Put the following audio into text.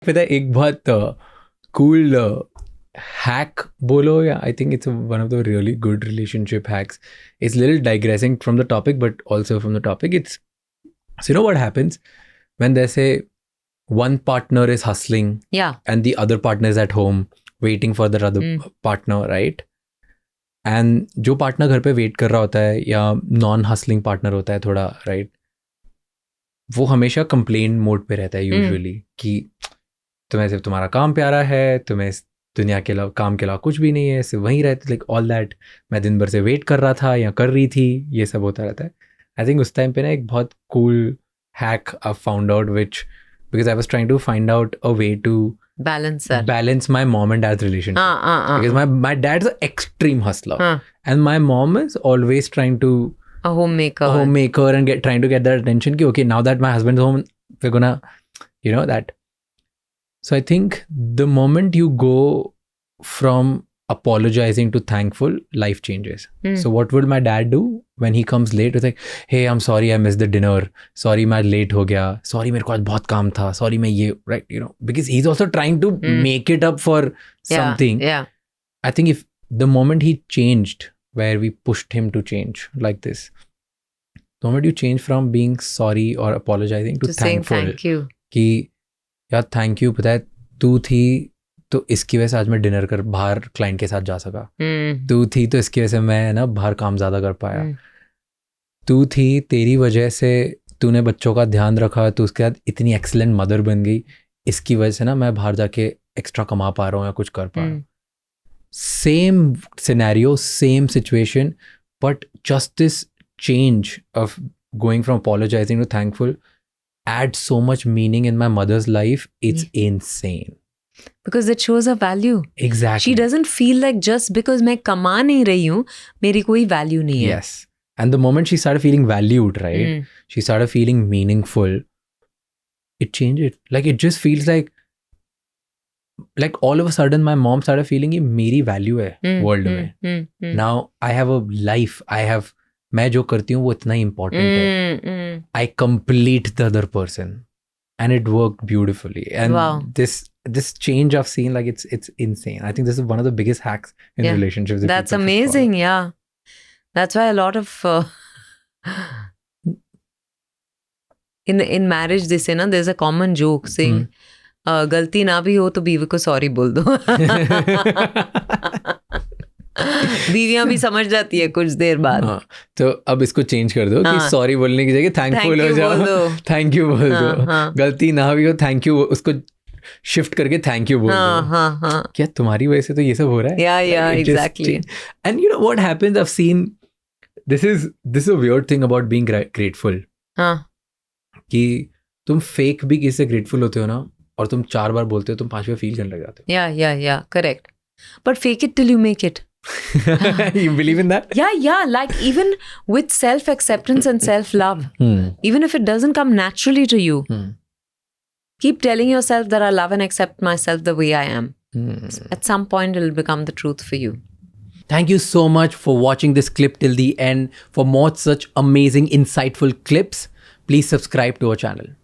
पता है एक बहुत cool hack बोलो या I think it's one of the really good relationship hacks. It's a little digressing from the topic but also from the topic. It's so you know what happens when they say one partner is hustling Yeah. and the other partner is at home waiting for the other partner, right? And जो partner घर पे wait कर रहा होता है या non hustling partner होता है थोड़ा, right? वो हमेशा कंप्लेन मोड पे रहता है यूजुअली कि तुम्हें सिर्फ तुम्हारा काम प्यारा है, तुम्हें इस दुनिया के अलावा काम के अलावा कुछ भी नहीं है, सिर्फ वहीं रहते, लाइक ऑल दैट मैं दिन भर से वेट कर रहा था या कर रही थी, ये सब होता रहता है. आई थिंक उस टाइम पे ना एक बहुत cool hack I found out which because I was trying to find out a way to balance my mom and dad's relationship. Because my dad's an extreme hustler and my mom is always trying to a homemaker and trying to get that attention ki, okay, now that my husband's home we're gonna that. So I think the moment you go from apologizing to thankful, life changes. So what would my dad do when he comes late? It's like, hey, I'm sorry I missed the dinner, sorry मैं late हो गया, sorry मेरे को आज बहुत काम था, sorry मैं ये, right, because he's also trying to make it up for something. I think if the moment he changed, where we pushed him to change like this, the moment you change from being sorry or apologizing to thankful, saying thank you कि यार thank you, पता है तू थी तो इसकी वजह से आज मैं डिनर कर बाहर क्लाइंट के साथ जा सका, तू थी तो इसकी वजह से मैं ना बाहर काम ज़्यादा कर पाया, तू थी तेरी वजह से तूने बच्चों का ध्यान रखा, तो उसके बाद इतनी एक्सीलेंट मदर बन गई, इसकी वजह से ना मैं बाहर जाके एक्स्ट्रा कमा पा रहा हूँ या कुछ कर पा रहा हूँ. Same scenario, same situation, but just this change of going from apologizing to thankful adds so much meaning in my mother's life. It's insane. Because it shows her value. Exactly. She doesn't feel like just because मैं कमा नहीं रही हूँ मेरी कोई value नहीं है. Yes. And the moment she started feeling valued, right? She started feeling meaningful. It changed it. Like it just feels like all of a sudden my mom started feeling कि मेरी value है world में. Now I have a life. मैं जो करती हूँ वो इतना ही important है. I complete the other person, and it worked beautifully. And wow. this change I've seen, like it's insane. I think this is one of the biggest hacks in relationships. That's amazing. Yeah, that's why a lot of in marriage they say na, there's a common joke saying गलती ना भी हो तो बीवी को sorry बोल दो. बीवियां भी समझ जाती है कुछ देर बाद. तो अब इसको चेंज कर दो कि सॉरी बोलने की जगह थैंकफुल हो जाओ, थैंक यू बोल दो. गलती ना भी हो, थैंक यू, उसको शिफ्ट करके थैंक यू बोल दो. क्या तुम्हारी वजह से तो ये सब हो रहा है? Yeah, exactly. And you know what happens? I've seen this is a weird thing about being grateful. कि तुम फेक भी किसी से ग्रेटफुल होते हो ना, और तुम 4 बार बोलते हो, तुम 5 बार फील करने लग जाते हो. Yeah, correct. But fake it till you make it. You believe in that? Yeah, like even with self-acceptance and self-love, even if it doesn't come naturally to you, keep telling yourself that I love and accept myself the way I am. At some point it will become the truth for you. Thank you so much for watching this clip till the end. For more such amazing, insightful clips, please subscribe to our channel.